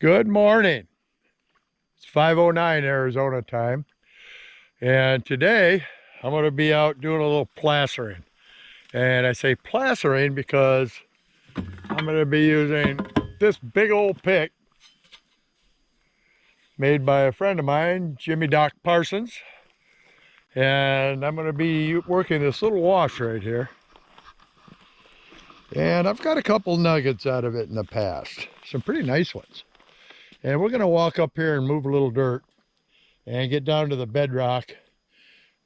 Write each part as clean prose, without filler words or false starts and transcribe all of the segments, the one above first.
Good morning. It's 5:09 Arizona time, and today I'm going to be out doing a little plastering. And I say plastering because I'm going to be using this big old pick made by a friend of mine, Jimmy Doc Parsons. And I'm going to be working this little wash right here. And I've got a couple nuggets out of it in the past, some pretty nice ones. And we're going to walk up here and move a little dirt and get down to the bedrock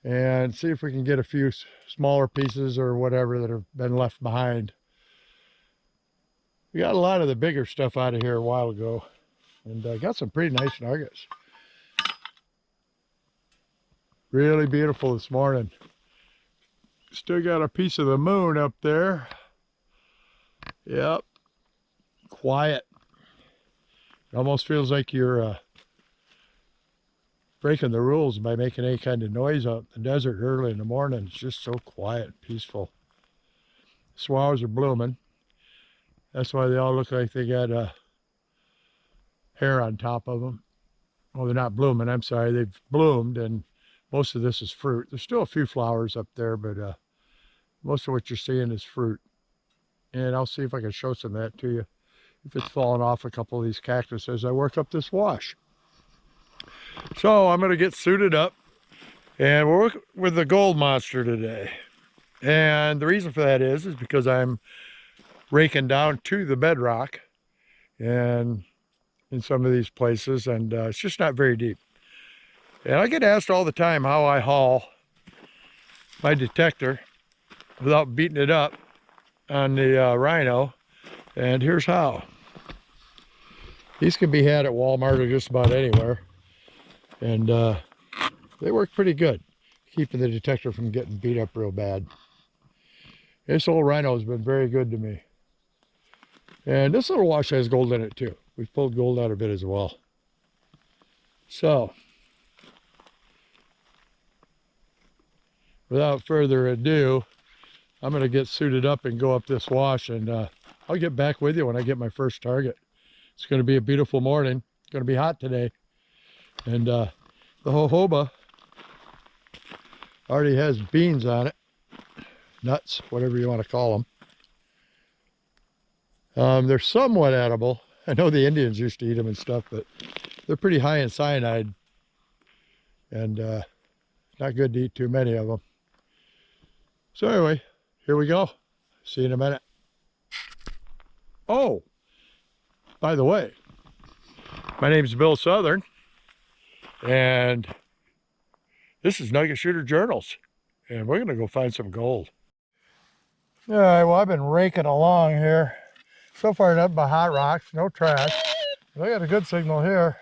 and see if we can get a few smaller pieces or whatever that have been left behind. We got a lot of the bigger stuff out of here a while ago, and got some pretty nice nuggets. Really beautiful this morning. Still got a piece of the moon up there. Yep, quiet. It almost feels like you're breaking the rules by making any kind of noise out in the desert early in the morning. It's just so quiet and peaceful. Swallows are blooming. That's why they all look like they got hair on top of them. Well, they're not blooming, I'm sorry. They've bloomed, and most of this is fruit. There's still a few flowers up there, but most of what you're seeing is fruit. And I'll see if I can show some of that to you, if it's falling off a couple of these cactus as I work up this wash. So I'm going to get suited up, and we're working with the Gold Monster today. And the reason for that is because I'm raking down to the bedrock and in some of these places, and it's just not very deep. And I get asked all the time how I haul my Detector without beating it up on the Rhino, and here's how. These can be had at Walmart or just about anywhere, and they work pretty good, keeping the Detector from getting beat up real bad. This old Rhino has been very good to me. And this little wash has gold in it too. We've pulled gold out of it as well. So, without further ado, I'm going to get suited up and go up this wash, and I'll get back with you when I get my first target. It's going to be a beautiful morning. It's going to be hot today. And the jojoba already has beans on it. Nuts, whatever you want to call them. They're somewhat edible. I know the Indians used to eat them and stuff, but they're pretty high in cyanide, and not good to eat too many of them. So anyway, here we go. See you in a minute. Oh, by the way, my name's Bill Southern, and this is Nugget Shooter Journals, and we're going to go find some gold. All right, well, I've been raking along here. So far, nothing but hot rocks, no trash. I got a good signal here.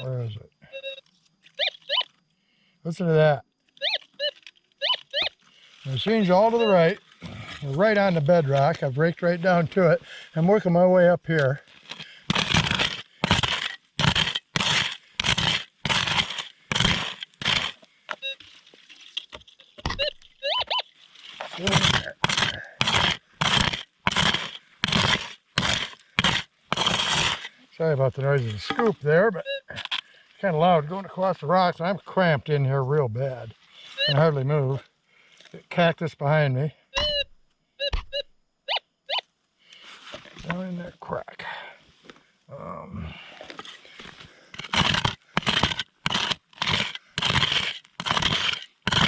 Where is it? Listen to that. The machine's all to the right. We're right on the bedrock. I've raked right down to it. I'm working my way up here. Sorry about the noise of the scoop there, but it's kind of loud going across the rocks. I'm cramped in here real bad. I can hardly move. Got cactus behind me. Down in that crack.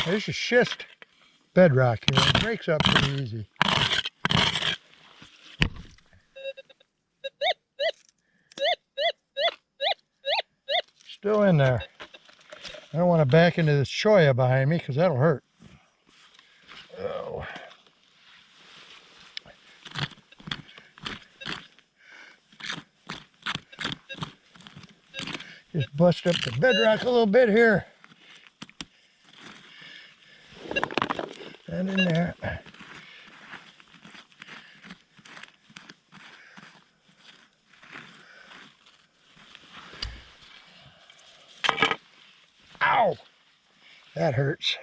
There's a schist bedrock here. It breaks up pretty easy. Still in there. I don't want to back into this cholla behind me because that'll hurt. Oh. Just bust up the bedrock a little bit here. And in there. Ow! That hurts.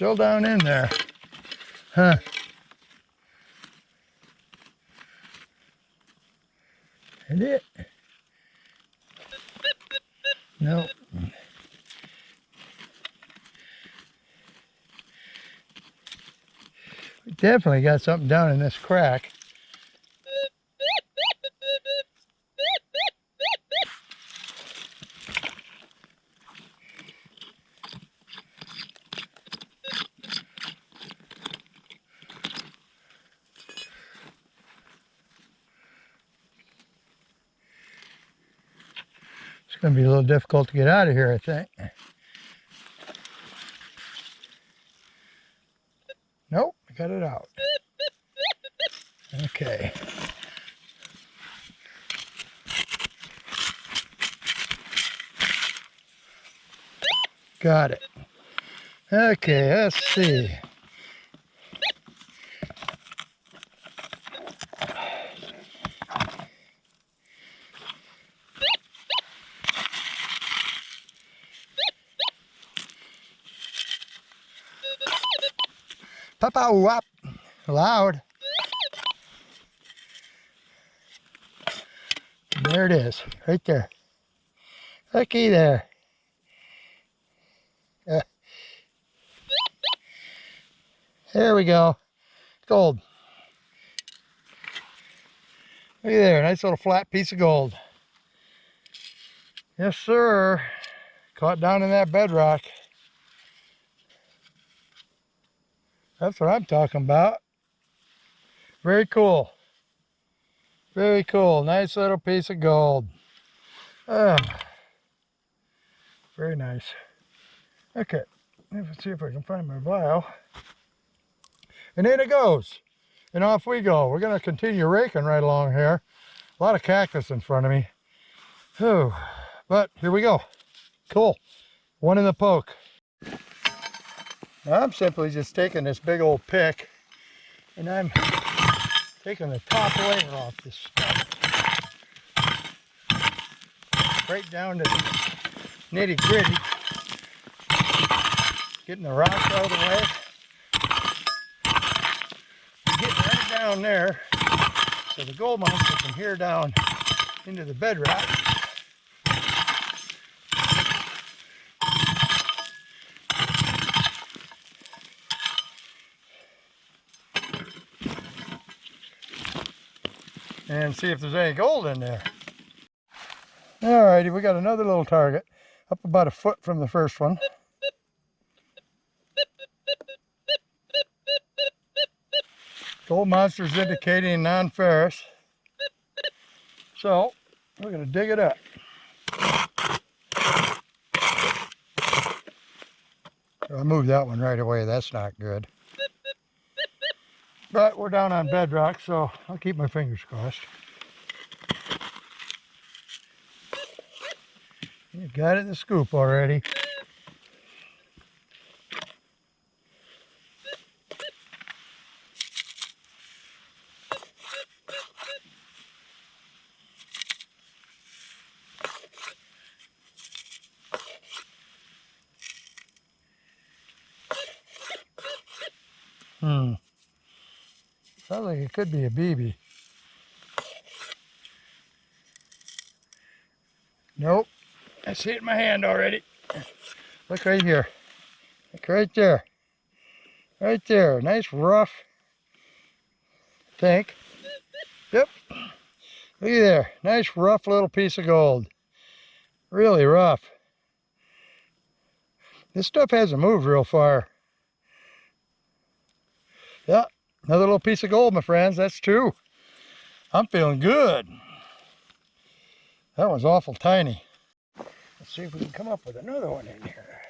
still down in there. Huh. And it? Nope. We definitely got something down in this crack. It's going to be a little difficult to get out of here, I think. Nope, I got it out. Okay. Got it. Okay, let's see. Papa wop. Loud. And there it is, right there. Looky there. There we go. Gold. Look there, nice little flat piece of gold. Yes, sir. Caught down in that bedrock. That's what I'm talking about. Very cool. Very cool. Nice little piece of gold. Very nice. Okay, let's see if I can find my vial. And in it goes. And off we go. We're going to continue raking right along here. A lot of cactus in front of me. Whew. But here we go. Cool. One in the poke. Now I'm simply just taking this big old pick and I'm taking the top layer off this stuff. Right down to the nitty gritty. Getting the rocks out of the way. Getting right down there so the gold monster from here down into the bedrock. And see if there's any gold in there. Alrighty, we got another little target up about a foot from the first one. Gold monster's indicating non-ferrous. So we're going to dig it up. I moved that one right away. That's not good. But we're down on bedrock, so I'll keep my fingers crossed. You got it in the scoop already. Sounds like it could be a BB. Nope. I see it in my hand already. Look right here. Look right there. Right there. Nice rough tank. Yep. Look at there. Nice rough little piece of gold. Really rough. This stuff hasn't moved real far. Yeah. Another little piece of gold, my friends. That's two. I'm feeling good. That was awful tiny. Let's see if we can come up with another one in here.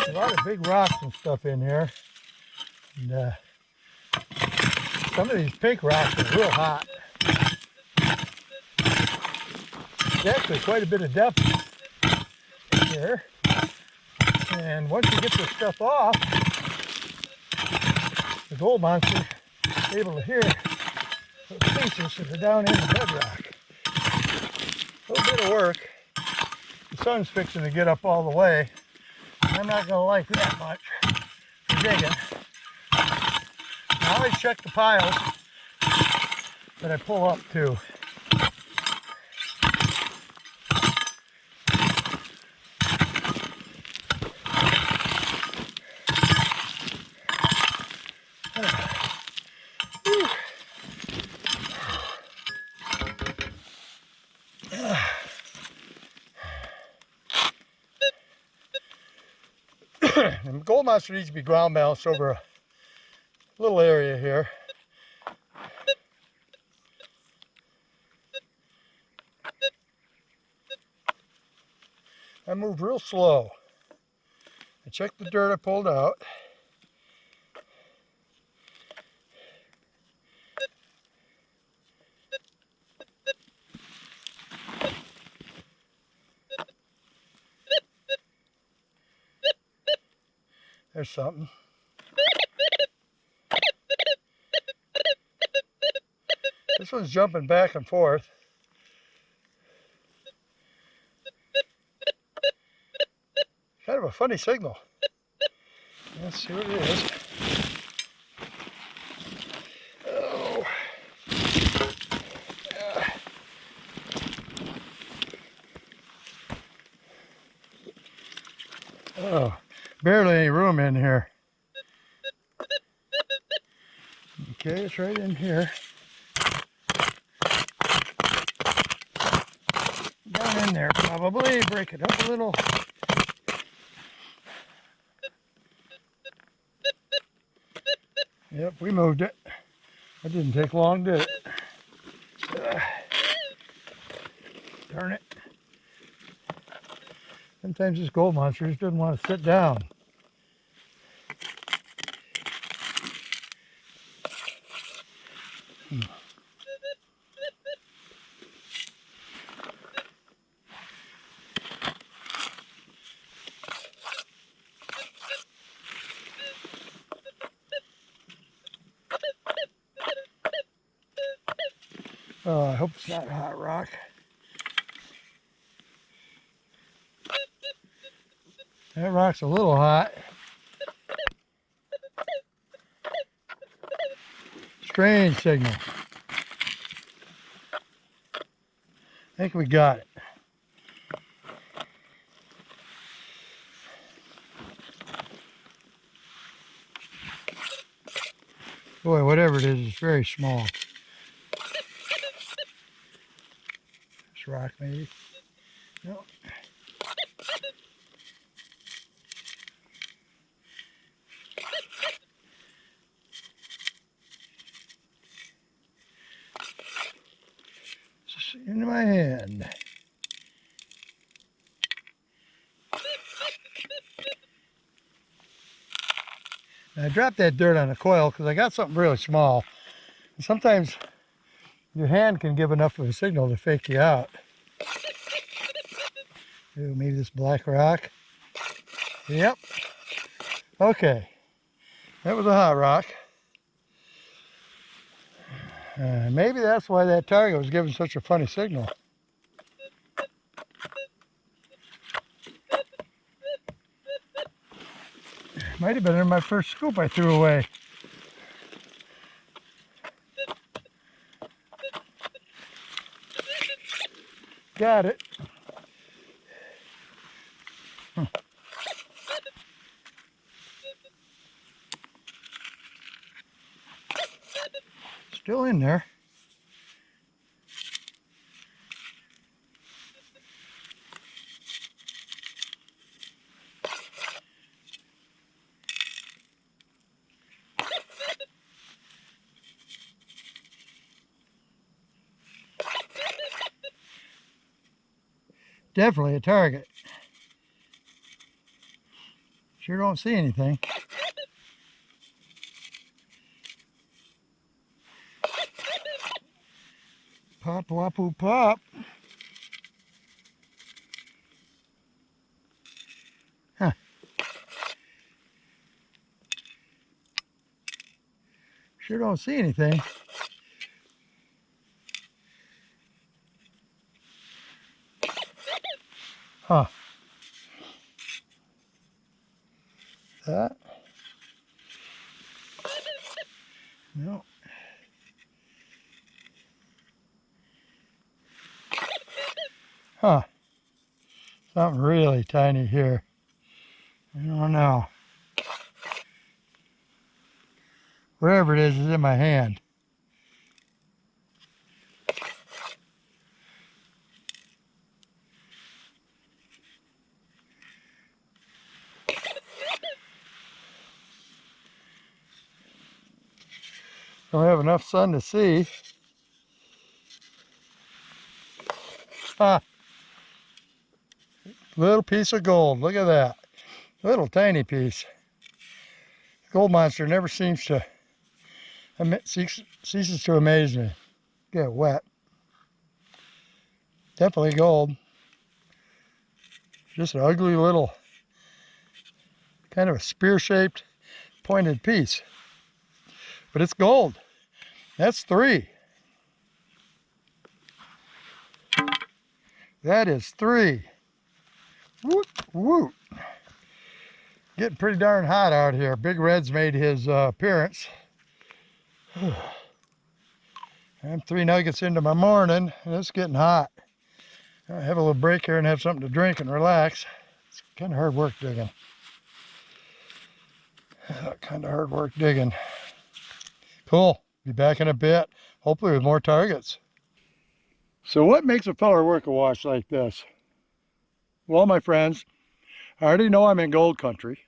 A lot of big rocks and stuff in here. And some of these pink rocks are real hot. There's actually quite a bit of depth in here. And once you get this stuff off, the gold monster is able to hear those pieces that are down in the bedrock. A little bit of work. The sun's fixing to get up all the way. I'm not going to like that much for digging. I always check the piles that I pull up too. And Gold Monster needs to be ground balanced over a little area here. I move real slow. I check the dirt I pulled out. There's something. This one's jumping back and forth. Kind of a funny signal. Let's see what it is. Oh. Oh, barely any room in here. Okay, it's right in here. Down in there, probably. Break it up a little. Yep, we moved it. That didn't take long, did it? Darn it. Sometimes this Gold Monster just doesn't want to sit down. Oh, I hope it's not hot rock. That rock's a little hot. Strange signal. I think we got it. Boy, whatever it is, it's very small. This rock, maybe. No. It's into my hand. And I dropped that dirt on the coil because I got something really small. And sometimes your hand can give enough of a signal to fake you out. Ooh, maybe this black rock. Yep. Okay. That was a hot rock. Maybe that's why that target was giving such a funny signal. Might have been in my first scoop I threw away. Got it. Still in there. Definitely a target. Sure don't see anything. Pop, wapoo, pop. Huh. Sure don't see anything. Huh. That? No. Huh. Something really tiny here. I don't know. Wherever it is in my hand. Don't have enough sun to see. Ah, little piece of gold. Look at that. Little tiny piece. Gold monster never seems to ceases to amaze me. Get wet. Definitely gold. Just an ugly little, kind of a spear-shaped, pointed piece. But it's gold. That's 3. That is 3. Woot, woot. Getting pretty darn hot out here. Big Red's made his appearance. I'm 3 nuggets into my morning, and it's getting hot. I have a little break here and have something to drink and relax. It's kind of hard work digging. Kind of hard work digging. Cool. Be back in a bit, hopefully with more targets. So what makes a feller work a wash like this? Well, my friends, I already know I'm in gold country.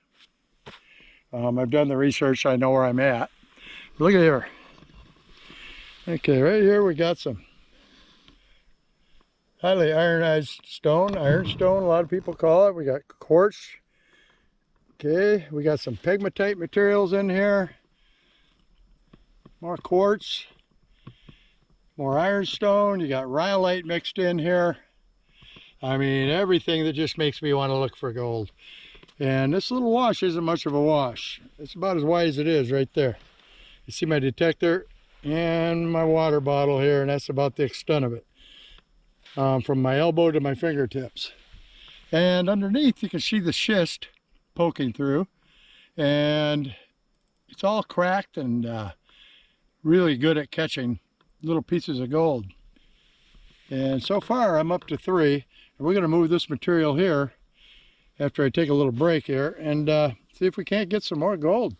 I've done the research, I know where I'm at. Look at here. Okay, right here we got some highly ironized stone, ironstone, a lot of people call it. We got quartz. Okay, we got some pegmatite materials in here. More quartz, more ironstone. You got rhyolite mixed in here. I mean, everything that just makes me want to look for gold. And this little wash isn't much of a wash. It's about as wide as it is right there. You see my detector and my water bottle here, and that's about the extent of it. From my elbow to my fingertips. And underneath you can see the schist poking through. And it's all cracked and really good at catching little pieces of gold. And so far I'm up to 3. And we're going to move this material here after I take a little break here and see if we can't get some more gold.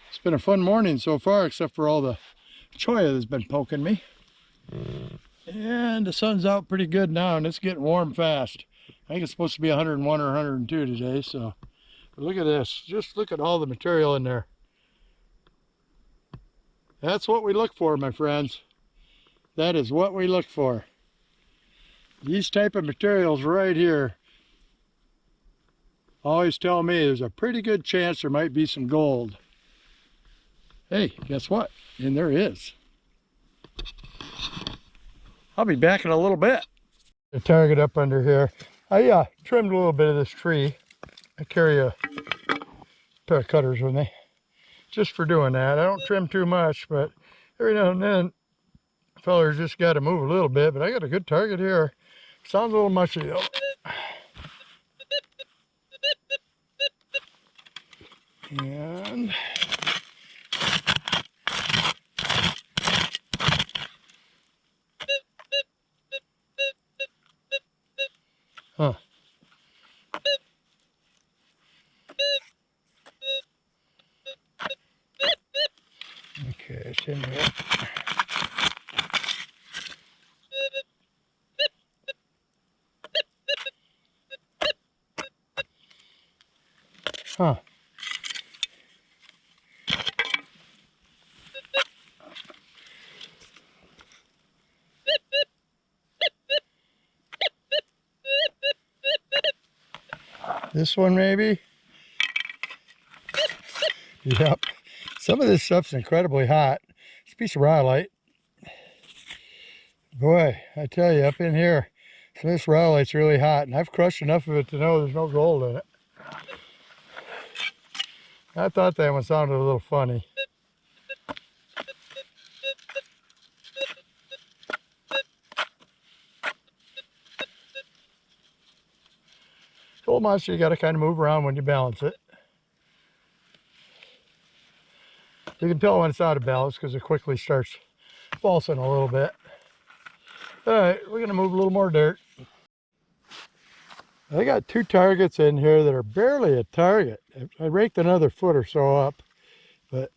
It's been a fun morning so far, except for all the cholla that's been poking me. And the sun's out pretty good now, and it's getting warm fast. I think it's supposed to be 101 or 102 today, so but look at this. Just look at all the material in there. That's what we look for, my friends. That is what we look for. These type of materials right here always tell me there's a pretty good chance there might be some gold. Hey, guess what? And there is. I'll be back in a little bit. The target up under here. I trimmed a little bit of this tree. I carry a pair of cutters with me just for doing that. I don't trim too much, but every now and then fellas just got to move a little bit. But I got a good target here. Sounds a little mushy though. And huh. Okay, it's in there. Huh. This one maybe? Yep. Some of this stuff's incredibly hot. It's a piece of rhyolite. Boy, I tell you, up in here, some of this rhyolite's really hot, and I've crushed enough of it to know there's no gold in it. I thought that one sounded a little funny. Gold Monster, you got to kind of move around when you balance it. You can tell when it's out of balance because it quickly starts falsing a little bit. All right, we're going to move a little more dirt. I got 2 targets in here that are barely a target. I raked another foot or so up, but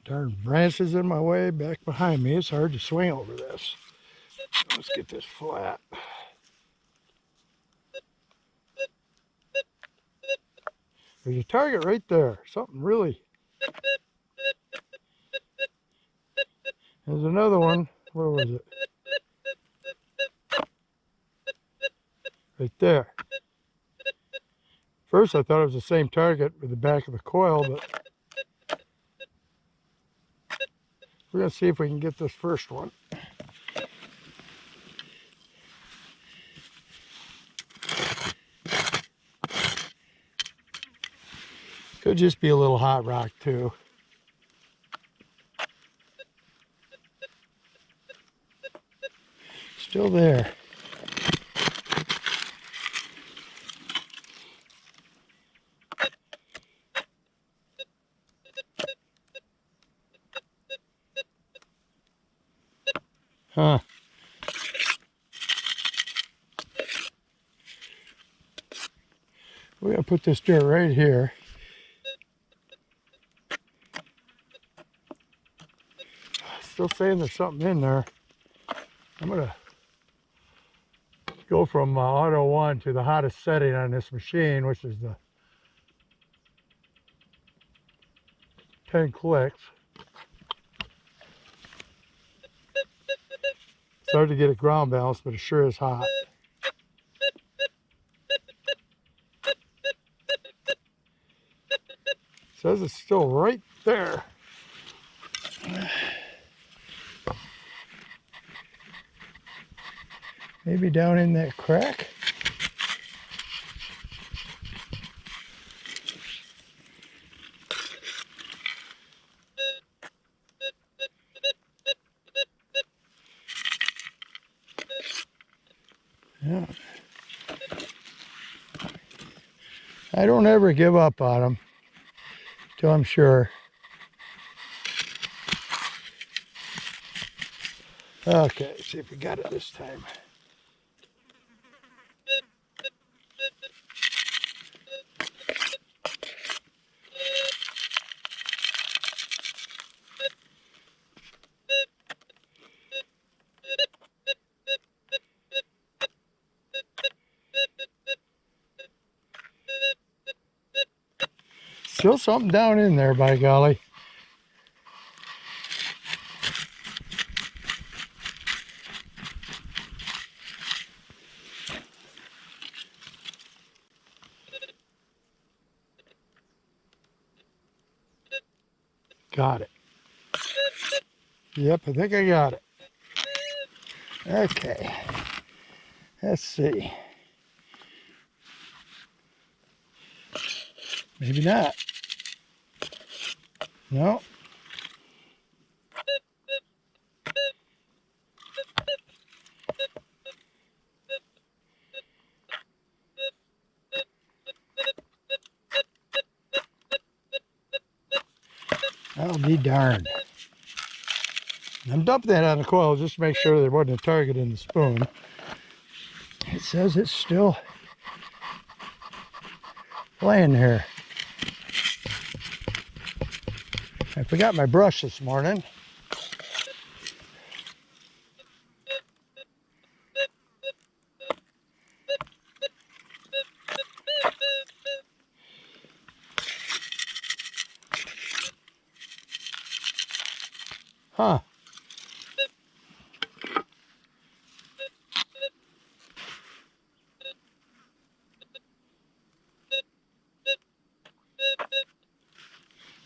darn branches in my way back behind me. It's hard to swing over this. Let's get this flat. There's a target right there. Something really. There's another one. Where was it? Right there. First I thought it was the same target with the back of the coil, but we're going to see if we can get this first one. Could just be a little hot rock too. Still there. Huh. We're going to put this dirt right here. Still saying there's something in there. I'm going to go from auto 1 to the hottest setting on this machine, which is the 10 clicks. It's hard to get it ground balanced, but it sure is hot. It says it's still right there. Maybe down in that crack. Yeah. I don't ever give up on them till I'm sure. Okay, see if we got it this time. Still something down in there, by golly. Got it. Yep, I think I got it. Okay. Let's see. Maybe not. No. I'll be darned. I'm dumping that on the coil just to make sure there wasn't a target in the spoon. It says it's still laying here. I forgot my brush this morning. Huh.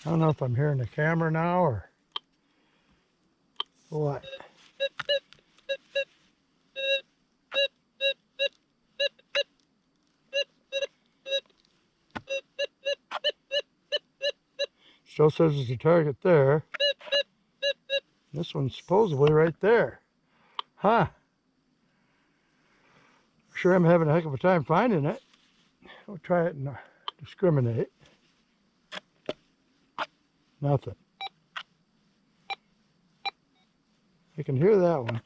I don't know if I'm hearing the camera now or what. Still says there's a target there. This one's supposedly right there. Huh. Sure, I'm having a heck of a time finding it. I'll try it and discriminate. Nothing. I can hear that one.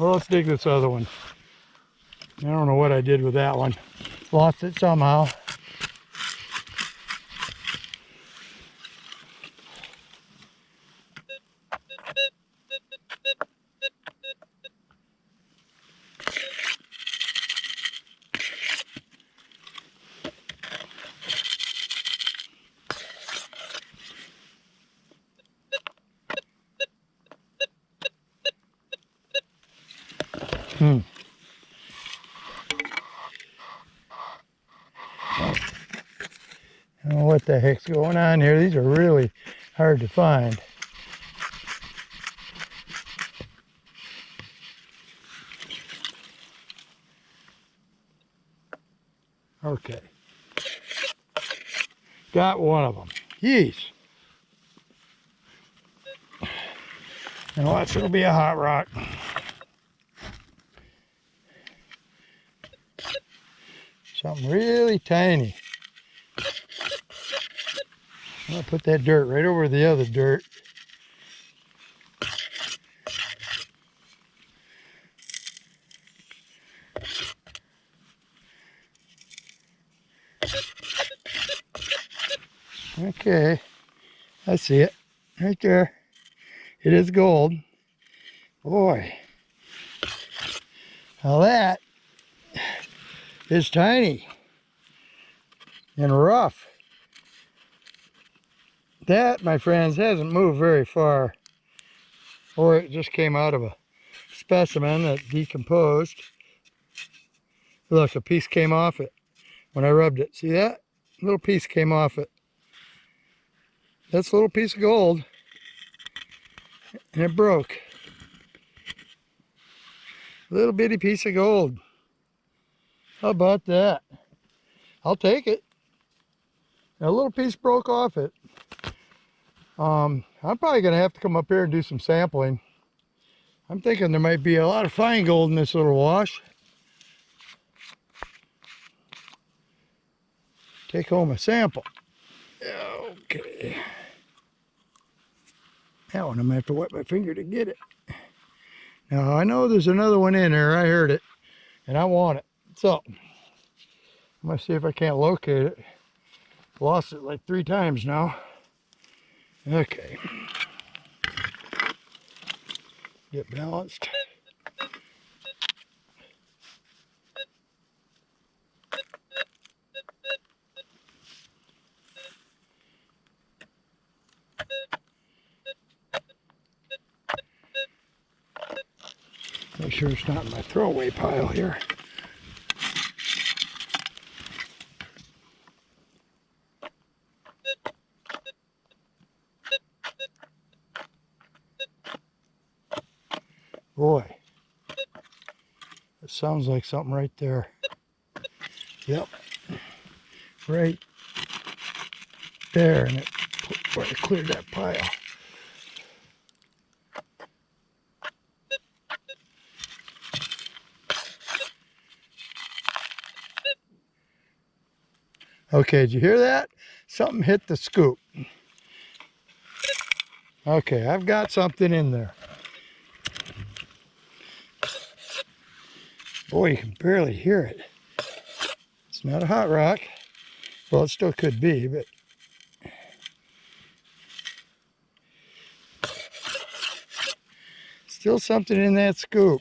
Well, let's dig this other one. I don't know what I did with that one. Lost it somehow. I don't know what the heck's going on here. These are really hard to find. Okay. Got one of them. Yeesh. And watch, it'll be a hot rock. Something really tiny. I'm gonna put that dirt right over the other dirt. Okay, I see it right there. It is gold. Boy, now that is tiny and rough. That, my friends, hasn't moved very far, or it just came out of a specimen that decomposed. Look, a piece came off it when I rubbed it. See that? A little piece came off it. That's a little piece of gold, and it broke. Little bitty piece of gold. How about that? I'll take it. A little piece broke off it. I'm probably gonna have to come up here and do some sampling. I'm thinking there might be a lot of fine gold in this little wash. Take home a sample. Okay. That one I'm gonna have to wet my finger to get it. Now I know there's another one in there. I heard it and I want it. So I'm gonna see if I can't locate it. Lost it like 3 times now. Okay. Get balanced. Make sure it's not in my throwaway pile here. Boy, it sounds like something right there. Yep, right there, and it where I cleared that pile. Okay, did you hear that? Something hit the scoop. Okay, I've got something in there. Boy, you can barely hear it. It's not a hot rock. Well, it still could be, but still something in that scoop.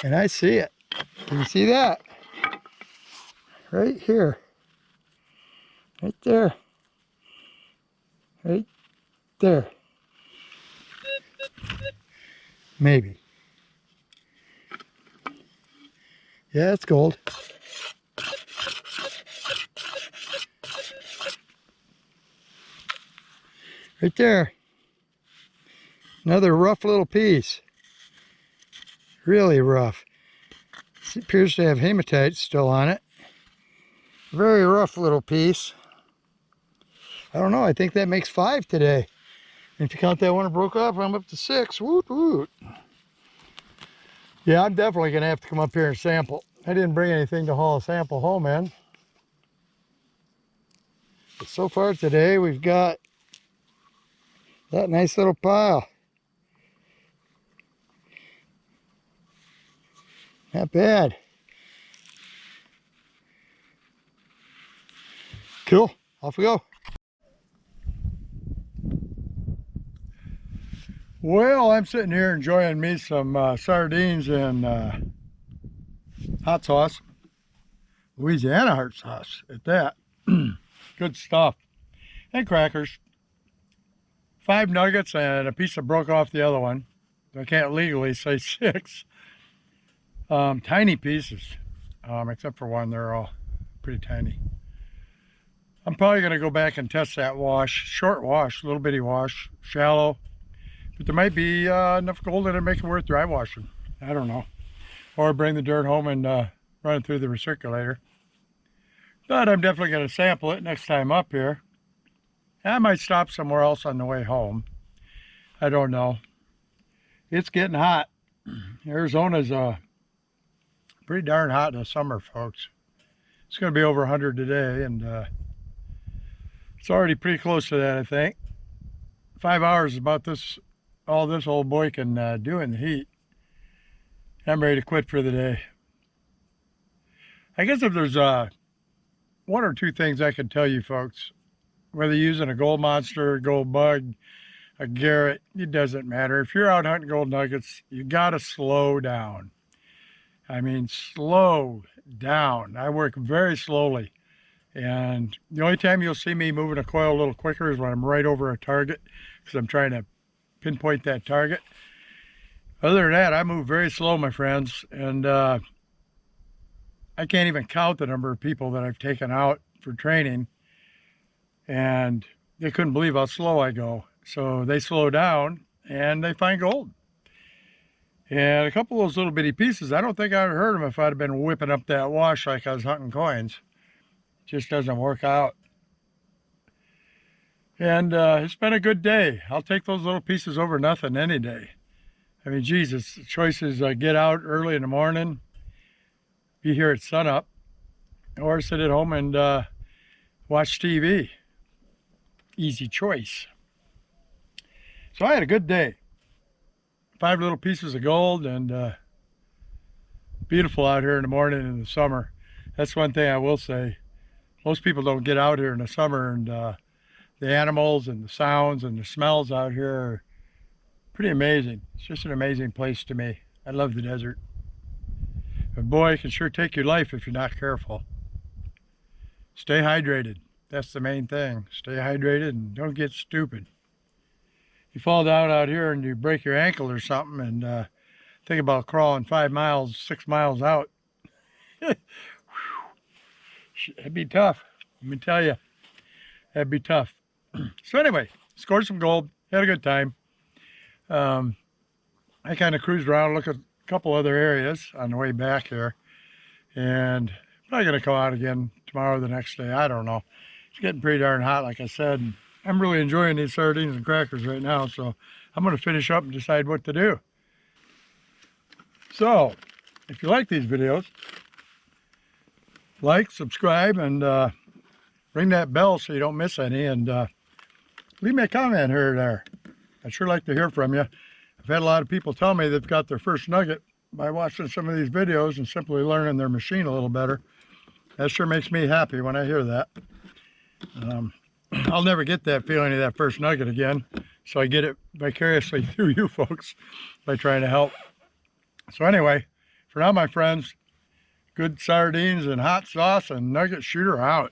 And I see it. Can you see that? Right here. Right there. Right there. Maybe. Yeah, it's gold. Right there. Another rough little piece. Really rough. It appears to have hematite still on it. Very rough little piece. I don't know, I think that makes 5 today. If you count that one that broke off, I'm up to 6. Woot woot. Yeah, I'm definitely gonna have to come up here and sample. I didn't bring anything to haul a sample home in. But so far today, we've got that nice little pile. Not bad. Cool, off we go. Well, I'm sitting here enjoying me some sardines and hot sauce. Louisiana hot sauce at that. Good stuff. And crackers. 5 nuggets and a piece that broke off the other one. I can't legally say 6. Tiny pieces. Except for one, they're all pretty tiny. I'm probably going to go back and test that wash. Short wash, little bitty wash, shallow. But there might be enough gold in it to make it worth dry washing. I don't know. Or bring the dirt home and run it through the recirculator. But I'm definitely going to sample it next time up here. I might stop somewhere else on the way home. I don't know. It's getting hot. Arizona's pretty darn hot in the summer, folks. It's going to be over 100 today, and it's already pretty close to that, I think. 5 hours is about all this old boy can do in the heat. I'm ready to quit for the day. I guess if there's 1 or 2 things I can tell you folks, whether you're using a gold monster, a gold bug, a Garrett, it doesn't matter. If you're out hunting gold nuggets, you gotta slow down. I mean, slow down. I work very slowly. And the only time you'll see me moving a coil a little quicker is when I'm right over a target, because I'm trying to pinpoint that target. Other than that, I move very slow, my friends. And I can't even count the number of people that I've taken out for training, and they couldn't believe how slow I go. So they slow down and they find gold. And a couple of those little bitty pieces, I don't think I'd have heard them if I'd have been whipping up that wash like I was hunting coins. It just doesn't work out. And it's been a good day. I'll take those little pieces over nothing any day. I mean, Jesus, the choice is get out early in the morning, be here at sunup, or sit at home and watch TV. Easy choice. So I had a good day. 5 little pieces of gold, and beautiful out here in the morning in the summer. That's one thing I will say. Most people don't get out here in the summer, and the animals and the sounds and the smells out here are pretty amazing. It's just an amazing place to me. I love the desert. But boy, it can sure take your life if you're not careful. Stay hydrated. That's the main thing. Stay hydrated and don't get stupid. You fall down out here and you break your ankle or something, and think about crawling 5 miles, 6 miles out. It'd be tough. Let me tell you, that'd be tough. So anyway, scored some gold, had a good time. I kind of cruised around, looked at a couple other areas on the way back here, and probably gonna come out again tomorrow or the next day. I don't know. It's getting pretty darn hot, like I said. And I'm really enjoying these sardines and crackers right now, so I'm gonna finish up and decide what to do. So, if you like these videos, like, subscribe, and ring that bell so you don't miss any, and leave me a comment here or there. I'd sure like to hear from you. I've had a lot of people tell me they've got their first nugget by watching some of these videos and simply learning their machine a little better. That sure makes me happy when I hear that. I'll never get that feeling of that first nugget again, so I get it vicariously through you folks by trying to help. So anyway, for now, my friends, good sardines and hot sauce and nugget shooter out.